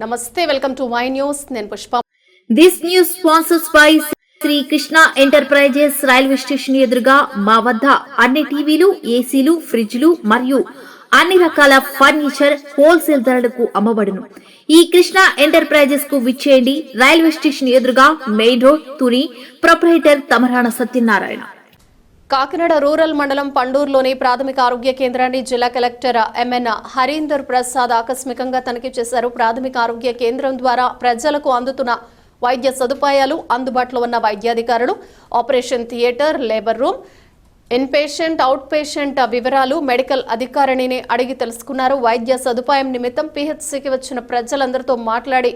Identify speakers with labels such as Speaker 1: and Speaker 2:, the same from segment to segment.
Speaker 1: నమస్తే, welcome to my news. నేను Pushpa.
Speaker 2: This news sponsors by Shri Krishna enterprises. Railway station ఎదురుగా మా వద్ద అన్ని టీవీలు, ఏసీలు, ఫ్రిడ్జ్లు మరియు అన్ని రకాల ఫర్నిచర్ హోల్సేల్ ధరలకు అమ్మబడును. ఈ కృష్ణ ఎంటర్ప్రైజెస్ కు విచ్చేయండి. రైల్వే స్టేషన్ ఎదురుగా, main road, Tuni. Proprietor Tamarana Satyanarayana.
Speaker 1: Kakinada rural మండలం పండూరులోని ప్రాథమిక ఆరోగ్య కేంద్రాన్ని జిల్లా కలెక్టర్ ఎంఎన్ హరీందర్ ప్రసాద్ ఆకస్మికంగా తనిఖీ చేశారు. ప్రాథమిక ఆరోగ్య కేంద్రం ద్వారా ప్రజలకు అందుతున్న వైద్య సదుపాయాలు, అందుబాటులో ఉన్న వైద్యాధికారులు, operation theatre, labour room, inpatient, outpatient వివరాలు మెడికల్ అధికారిని అడిగి తెలుసుకున్నారు. వైద్య సదుపాయం నిమిత్తం పిహెచ్సికి వచ్చిన ప్రజలందరితో మాట్లాడి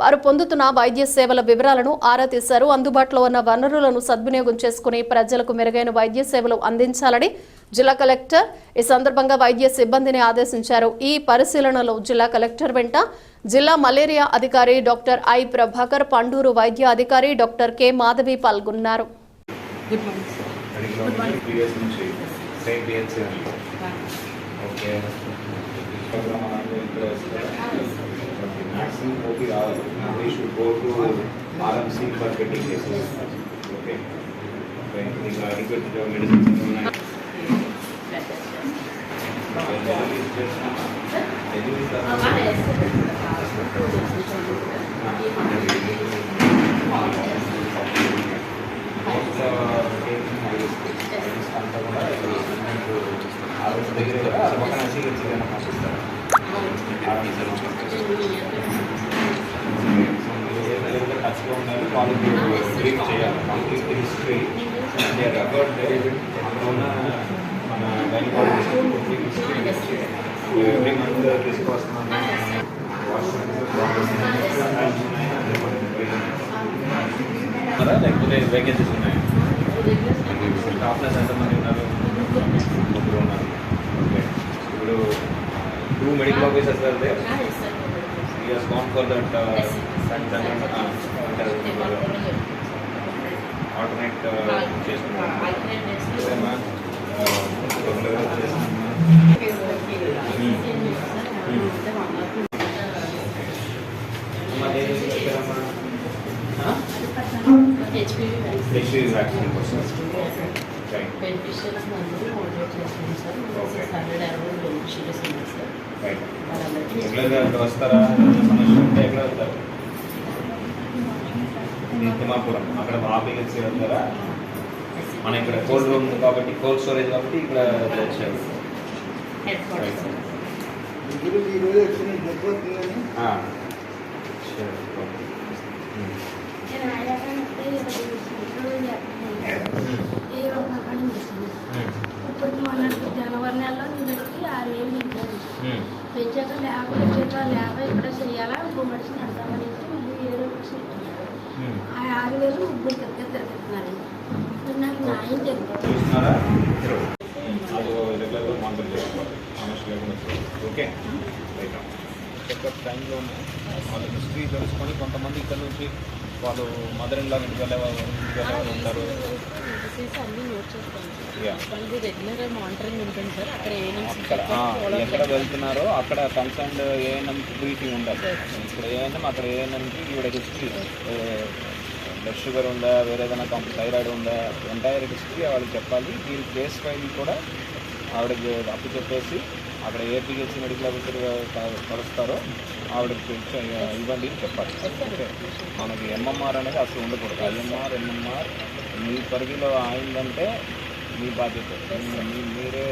Speaker 1: వారు పొందుతున్న వైద్య సేవల వివరాలను ఆరా తీశారు. అందుబాటులో ఉన్న వనరులను సద్వినియోగం చేసుకుని ప్రజలకు మెరుగైన వైద్య సేవలు అందించాలని జిల్లా కలెక్టర్ ఈ సందర్భంగా వైద్య సిబ్బందిని ఆదేశించారు. ఈ పరిశీలనలో జిల్లా కలెక్టర్ వెంట జిల్లా మలేరియా అధికారి డాక్టర్ ఐ ప్రభాకర్, పండూరు వైద్య అధికారి డాక్టర్ కె మాధవి పాల్గొన్నారు.
Speaker 3: Maximum OP hours. Now we should go to RMC for getting cases. Okay. When we are adequate medicines in online. Treat చేయాలి. కంప్లీట్ హిస్టరీ రికార్డ్ అందులో మన గైనకాలజిస్ట్ హిస్టరీ ఎవ్రీ మంత్ తీసుకొస్తున్నాను. లేకపోతే vacancies ఉన్నాయి. Topless ఎంతమంది ఉన్నారు? ముగ్గురు ఉన్నారు. ఓకే, ఇప్పుడు 2 మెడికల్ ఆఫీసర్స్ వెళ్తే he has gone for that alternate చేసుకున్నాను. HPV వ్యాక్సిన్ కోసం వస్తారా? సమస్య ఉంటే ఎక్కడ వెళ్తారు? తిమ్మాపురం, అక్కడ ఆపీఎల్సీ వెళ్తారా? మన ఇక్కడ కోల్డ్ రూమ్ కాబట్టి, కోల్డ్ స్టోరేజ్ కాబట్టి ఇక్కడ వచ్చారు.
Speaker 4: జనవరి నెలలో నిన్నటికి 6,000 ఇచ్చారు. పెంచాక లేక ఇక్కడ చేయాలా, ఇంకో మనిషిని అంటామని మళ్ళీ 7 లక్షలు ఇస్తున్నారు. ఆ 6,000 ముగ్గురు తిరుగుతున్నారండి. నాకు న్యాయం జరుగుతుంది.
Speaker 3: ఓకే, చెకప్ టైంలోనే వాళ్ళ హిస్టరీ తెలుసుకొని కొంతమంది ఇక్కడ నుంచి వాళ్ళు మదర్ ఇన్ లా ఇంటికి వెళ్ళేవాళ్ళు ఉంటారు.
Speaker 4: అన్ని నోట్ చేస్తాను. రెగ్యులర్ మానిటరింగ్ ఉంటుంది సార్.
Speaker 3: అక్కడ ఎక్కడ వెళ్తున్నారో అక్కడ కన్సర్న్ ఏఎన్ఎం బ్రీఫింగ్ ఉండాలి. ఇప్పుడు ఏఎన్ఎం, అక్కడ ఏఎన్ఎంకి ఈవిడ హిస్టరీ, బ్లడ్ షుగర్ ఉందా, వేరే ఏదైనా థైరాయిడ్ ఉందా, ఎంటైర్ హిస్టరీ వాళ్ళకి చెప్పాలి. దీని కేస్ ఫైల్ కూడా ఆవిడకి అప్పు చెప్పేసి అక్కడ ఏ పిహెచ్సి మెడికల్ ఆఫీసర్ కలుస్తారో ఆవిడకి ఇవ్వండి అని చెప్పాలి. మనకి ఎంఎంఆర్ అనేది అసలు ఉండకూడదు. ఐఎంఆర్, ఎంఎంఆర్ మీ పరిధిలో అయిందంటే మీ బాధ్యత. మీరే